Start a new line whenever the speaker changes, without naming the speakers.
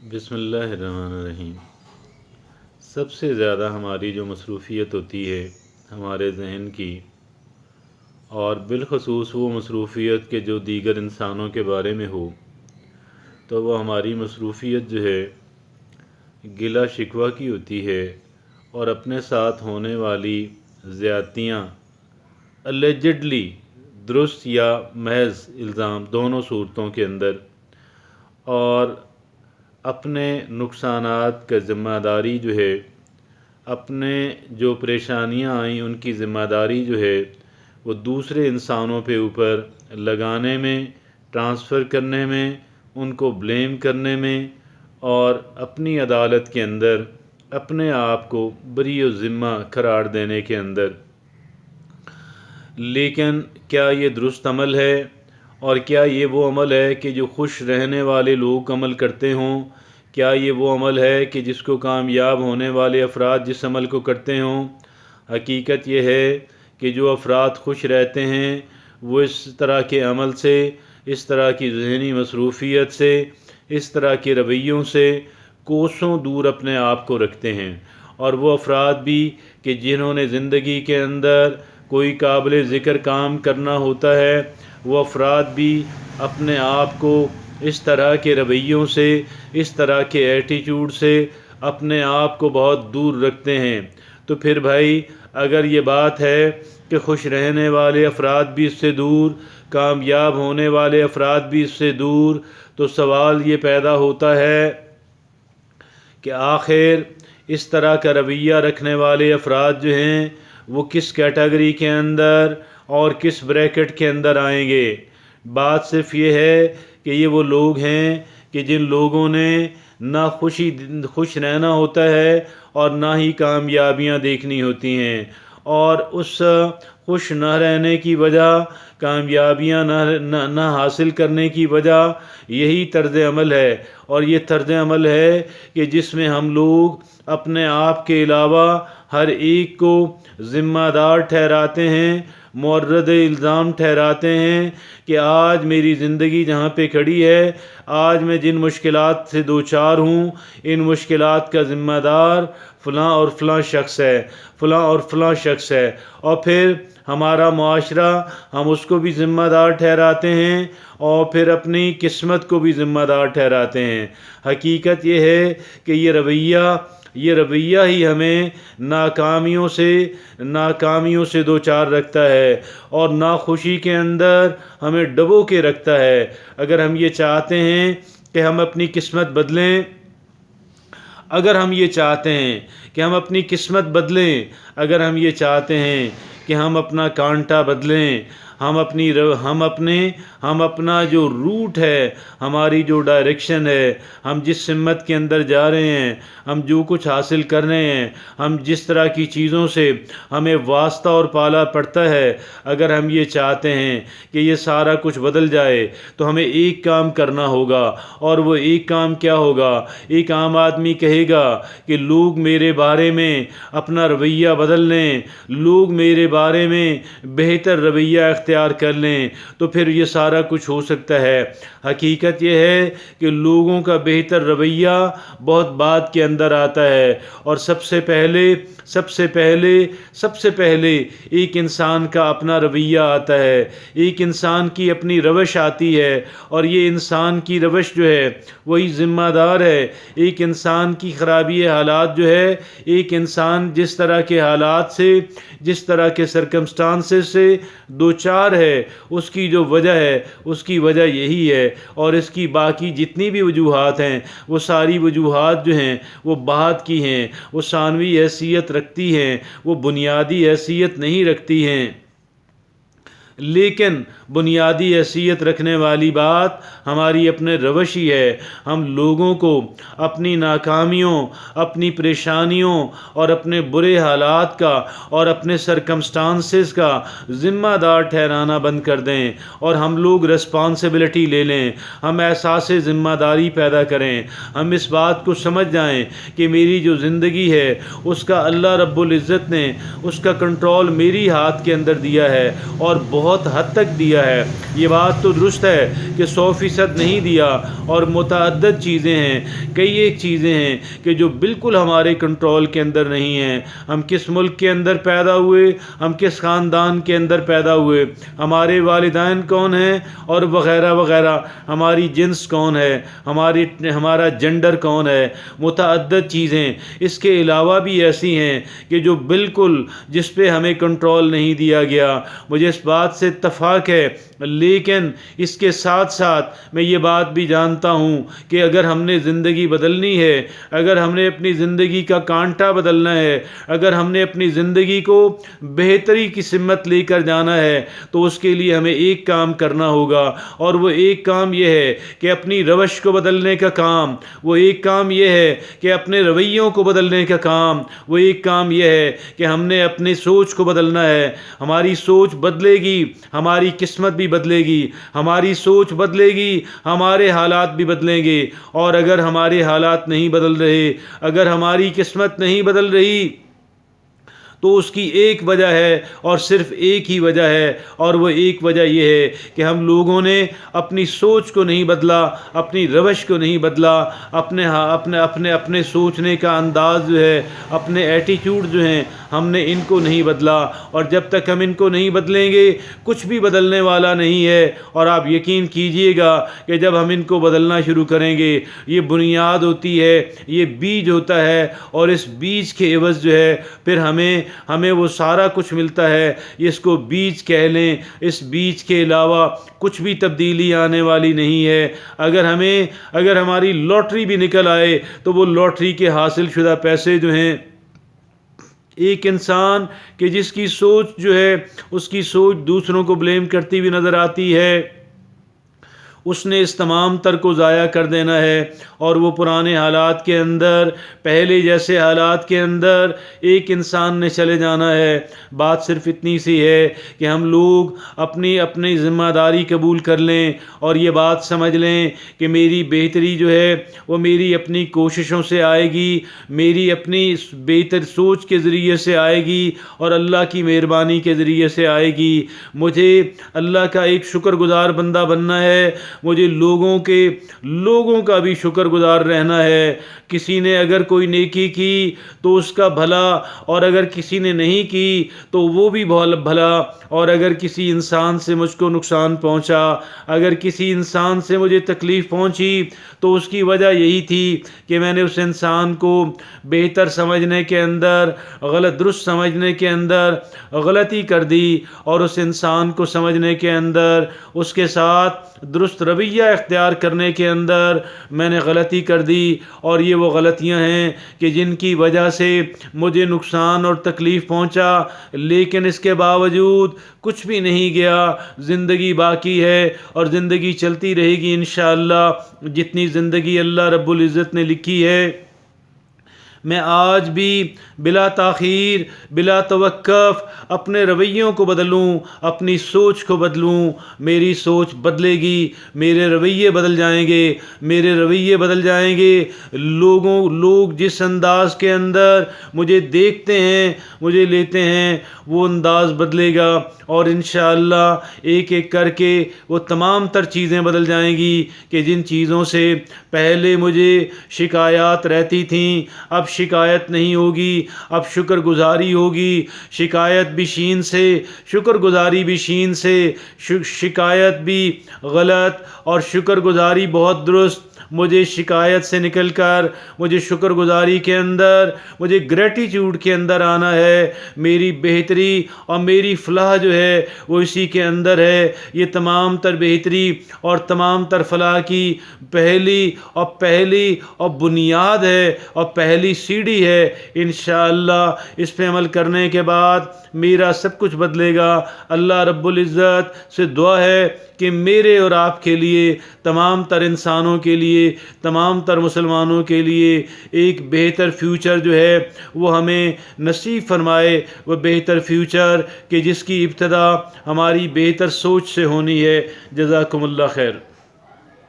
بسم اللہ الرحمن الرحیم۔ سب سے زیادہ ہماری جو مصروفیت ہوتی ہے ہمارے ذہن کی، اور بالخصوص وہ مصروفیت کے جو دیگر انسانوں کے بارے میں ہو، تو وہ ہماری مصروفیت جو ہے گلہ شکوہ کی ہوتی ہے، اور اپنے ساتھ ہونے والی زیادتیاں اللیجڈلی درست یا محض الزام دونوں صورتوں کے اندر، اور اپنے نقصانات کا ذمہ داری جو ہے، اپنے جو پریشانیاں آئیں ان کی ذمہ داری جو ہے وہ دوسرے انسانوں پہ اوپر لگانے میں، ٹرانسفر کرنے میں، ان کو بلیم کرنے میں، اور اپنی عدالت کے اندر اپنے آپ کو بری و ذمہ قرار دینے کے اندر۔ لیکن کیا یہ درست عمل ہے؟ اور کیا یہ وہ عمل ہے کہ جو خوش رہنے والے لوگ عمل کرتے ہوں؟ کیا یہ وہ عمل ہے کہ جس کو کامیاب ہونے والے افراد جس عمل کو کرتے ہوں؟ حقیقت یہ ہے کہ جو افراد خوش رہتے ہیں وہ اس طرح کے عمل سے، اس طرح کی ذہنی مصروفیت سے، اس طرح کے رویوں سے کوسوں دور اپنے آپ کو رکھتے ہیں۔ اور وہ افراد بھی کہ جنہوں نے زندگی کے اندر کوئی قابل ذکر کام کرنا ہوتا ہے، وہ افراد بھی اپنے آپ کو اس طرح کے رویوں سے، اس طرح کے ایٹیچیوڈ سے اپنے آپ کو بہت دور رکھتے ہیں۔ تو پھر بھائی اگر یہ بات ہے کہ خوش رہنے والے افراد بھی اس سے دور، کامیاب ہونے والے افراد بھی اس سے دور، تو سوال یہ پیدا ہوتا ہے کہ آخر اس طرح کا رویہ رکھنے والے افراد جو ہیں وہ کس کیٹیگری کے اندر اور کس بریکٹ کے اندر آئیں گے؟ بات صرف یہ ہے کہ یہ وہ لوگ ہیں کہ جن لوگوں نے نہ خوش رہنا ہوتا ہے اور نہ ہی کامیابیاں دیکھنی ہوتی ہیں، اور اس خوش نہ رہنے کی وجہ، کامیابیاں نہ حاصل کرنے کی وجہ یہی طرز عمل ہے۔ اور یہ طرز عمل ہے کہ جس میں ہم لوگ اپنے آپ کے علاوہ ہر ایک کو ذمہ دار ٹھہراتے ہیں، مورد الزام ٹھہراتے ہیں کہ آج میری زندگی جہاں پہ کھڑی ہے، آج میں جن مشکلات سے دوچار ہوں، ان مشکلات کا ذمہ دار فلاں اور فلاں شخص ہے، فلاں اور فلاں شخص ہے۔ اور پھر ہمارا معاشرہ، ہم اس کو بھی ذمہ دار ٹھہراتے ہیں، اور پھر اپنی قسمت کو بھی ذمہ دار ٹھہراتے ہیں۔ حقیقت یہ ہے کہ یہ رویہ ہی ہمیں ناکامیوں سے دوچار رکھتا ہے، اور ناخوشی کے اندر ہمیں ڈبو کے رکھتا ہے۔ اگر ہم یہ چاہتے ہیں کہ ہم اپنی قسمت بدلیں، اگر ہم یہ چاہتے ہیں کہ ہم اپنی قسمت بدلیں، اگر ہم یہ چاہتے ہیں کہ ہم اپنا کانٹا بدلیں، ہم اپنا جو روٹ ہے، ہماری جو ڈائریکشن ہے، ہم جس سمت کے اندر جا رہے ہیں، ہم جو کچھ حاصل کر رہے ہیں، ہم جس طرح کی چیزوں سے ہمیں واسطہ اور پالا پڑتا ہے، اگر ہم یہ چاہتے ہیں کہ یہ سارا کچھ بدل جائے تو ہمیں ایک کام کرنا ہوگا، اور وہ ایک کام کیا ہوگا؟ ایک عام آدمی کہے گا کہ لوگ میرے بارے میں اپنا رویہ بدل لیں، لوگ میرے بارے میں بہتر رویہ اختیار کر لیں، تو پھر یہ سارا کچھ ہو سکتا ہے۔ حقیقت یہ ہے کہ لوگوں کا بہتر رویہ بہت بعد کے اندر آتا ہے، اور سب سے پہلے ایک انسان کا اپنا رویہ آتا ہے، ایک انسان کی اپنی روش آتی ہے، اور یہ انسان کی روش جو ہے وہی ذمہ دار ہے۔ ایک انسان کی خرابی حالات جو ہے، ایک انسان جس طرح کے حالات سے، جس طرح کے سرکمسٹانسز سے دوچار ہے، اس کی جو وجہ ہے، اس کی وجہ یہی ہے۔ اور اس کی باقی جتنی بھی وجوہات ہیں، وہ ساری وجوہات جو ہیں وہ بعد کی ہیں، وہ ثانوی حیثیت رکھتی ہیں، وہ بنیادی حیثیت نہیں رکھتی ہیں۔ لیکن بنیادی حیثیت رکھنے والی بات ہماری اپنے روش ہی ہے۔ ہم لوگوں کو اپنی ناکامیوں، اپنی پریشانیوں اور اپنے برے حالات کا اور اپنے سرکمسٹانسز کا ذمہ دار ٹھہرانا بند کر دیں، اور ہم لوگ رسپانسبلٹی لے لیں، ہم احساس ذمہ داری پیدا کریں، ہم اس بات کو سمجھ جائیں کہ میری جو زندگی ہے اس کا اللہ رب العزت نے اس کا کنٹرول میری ہاتھ کے اندر دیا ہے، اور بہت حد تک دیا ہے۔ یہ بات تو درست ہے کہ 100% نہیں دیا، اور متعدد چیزیں ہیں، کئی ایک چیزیں ہیں کہ جو بالکل ہمارے کنٹرول کے اندر نہیں ہیں۔ ہم کس ملک کے اندر پیدا ہوئے، ہم کس خاندان کے اندر پیدا ہوئے، ہمارے والدین کون ہیں، اور وغیرہ وغیرہ، ہماری جنس کون ہے، ہمارا جنڈر کون ہے، متعدد چیزیں اس کے علاوہ بھی ایسی ہیں کہ جو بالکل جس پہ ہمیں کنٹرول نہیں دیا گیا۔ مجھے اس بات سے اتفاق ہے، لیکن اس کے ساتھ ساتھ میں یہ بات بھی جانتا ہوں کہ اگر ہم نے زندگی بدلنی ہے، اگر ہم نے اپنی زندگی کا کانٹا بدلنا ہے، اگر ہم نے اپنی زندگی کو بہتری کی سمت لے کر جانا ہے، تو اس کے لیے ہمیں ایک کام کرنا ہوگا، اور وہ ایک کام یہ ہے کہ اپنی روش کو بدلنے کا کام، وہ ایک کام یہ ہے کہ اپنے رویوں کو بدلنے کا کام، وہ ایک کام یہ ہے کہ ہم نے اپنی سوچ کو بدلنا ہے۔ ہماری سوچ بدلے گی، ہماری قسمت بھی بدلے گی، ہماری سوچ بدلے گی، ہمارے حالات بھی بدلیں گے۔ اور اگر ہمارے حالات نہیں بدل رہے، اگر ہماری قسمت نہیں بدل رہی، تو اس کی ایک وجہ ہے، اور صرف ایک ہی وجہ ہے، اور وہ ایک وجہ یہ ہے کہ ہم لوگوں نے اپنی سوچ کو نہیں بدلا، اپنی روش کو نہیں بدلا، اپنے سوچنے کا انداز جو ہے، اپنے ایٹیٹیوڈ جو ہیں، ہم نے ان کو نہیں بدلا۔ اور جب تک ہم ان کو نہیں بدلیں گے، کچھ بھی بدلنے والا نہیں ہے۔ اور آپ یقین کیجئے گا کہ جب ہم ان کو بدلنا شروع کریں گے، یہ بنیاد ہوتی ہے، یہ بیج ہوتا ہے، اور اس بیج کے عوض جو ہے پھر ہمیں وہ سارا کچھ ملتا ہے۔ اس کو بیج کہہ لیں، اس بیج کے علاوہ کچھ بھی تبدیلی آنے والی نہیں ہے۔ اگر ہماری لاٹری بھی نکل آئے، تو وہ لاٹری کے حاصل شدہ پیسے جو ہیں، ایک انسان کہ جس کی سوچ جو ہے، اس کی سوچ دوسروں کو بلیم کرتی ہوئی نظر آتی ہے، اس نے اس تمام تر کو ضائع کر دینا ہے، اور وہ پرانے حالات کے اندر، پہلے جیسے حالات کے اندر ایک انسان نے چلے جانا ہے۔ بات صرف اتنی سی ہے کہ ہم لوگ اپنی ذمہ داری قبول کر لیں، اور یہ بات سمجھ لیں کہ میری بہتری جو ہے وہ میری اپنی کوششوں سے آئے گی، میری اپنی بہتر سوچ کے ذریعے سے آئے گی، اور اللہ کی مہربانی کے ذریعے سے آئے گی۔ مجھے اللہ کا ایک شکر گزار بندہ بننا ہے، مجھے لوگوں کا بھی شکر گزار رہنا ہے۔ کسی نے اگر کوئی نیکی کی تو اس کا بھلا، اور اگر کسی نے نہیں کی تو وہ بھی بھلا، اور اگر کسی انسان سے مجھ کو نقصان پہنچا، اگر کسی انسان سے مجھے تکلیف پہنچی، تو اس کی وجہ یہی تھی کہ میں نے اس انسان کو بہتر سمجھنے کے اندر، درست سمجھنے کے اندر غلطی کر دی، اور اس انسان کو سمجھنے کے اندر، اس کے ساتھ درست رویہ اختیار کرنے کے اندر میں نے غلطی کر دی۔ اور یہ وہ غلطیاں ہیں کہ جن کی وجہ سے مجھے نقصان اور تکلیف پہنچا، لیکن اس کے باوجود کچھ بھی نہیں گیا، زندگی باقی ہے، اور زندگی چلتی رہے گی انشاءاللہ۔ جتنی زندگی اللہ رب العزت نے لکھی ہے، میں آج بھی بلا تاخیر، بلا توقف اپنے رویوں کو بدلوں، اپنی سوچ کو بدلوں۔ میری سوچ بدلے گی، میرے رویے بدل جائیں گے، میرے رویے بدل جائیں گے۔ لوگ جس انداز کے اندر مجھے دیکھتے ہیں، مجھے لیتے ہیں، وہ انداز بدلے گا، اور انشاءاللہ ایک ایک کر کے وہ تمام تر چیزیں بدل جائیں گی کہ جن چیزوں سے پہلے مجھے شکایات رہتی تھیں، اب شکایت نہیں ہوگی، اب شکر گزاری ہوگی۔ شکایت بھی شین سے، شکر گزاری بھی شین سے، شکایت بھی غلط اور شکر گزاری بہت درست۔ مجھے شکایت سے نکل کر مجھے شکر گزاری کے اندر، مجھے گریٹیٹیوڈ کے اندر آنا ہے۔ میری بہتری اور میری فلاح جو ہے وہ اسی کے اندر ہے۔ یہ تمام تر بہتری اور تمام تر فلاح کی پہلی اور بنیاد ہے، اور پہلی سیڑھی ہے۔ انشاءاللہ اس پہ عمل کرنے کے بعد میرا سب کچھ بدلے گا۔ اللہ رب العزت سے دعا ہے کہ میرے اور آپ کے لیے، تمام تر انسانوں کے لیے، تمام تر مسلمانوں کے لیے ایک بہتر فیوچر جو ہے وہ ہمیں نصیب فرمائے۔ وہ بہتر فیوچر کہ جس کی ابتدا ہماری بہتر سوچ سے ہونی ہے۔ جزاکم اللہ خیر۔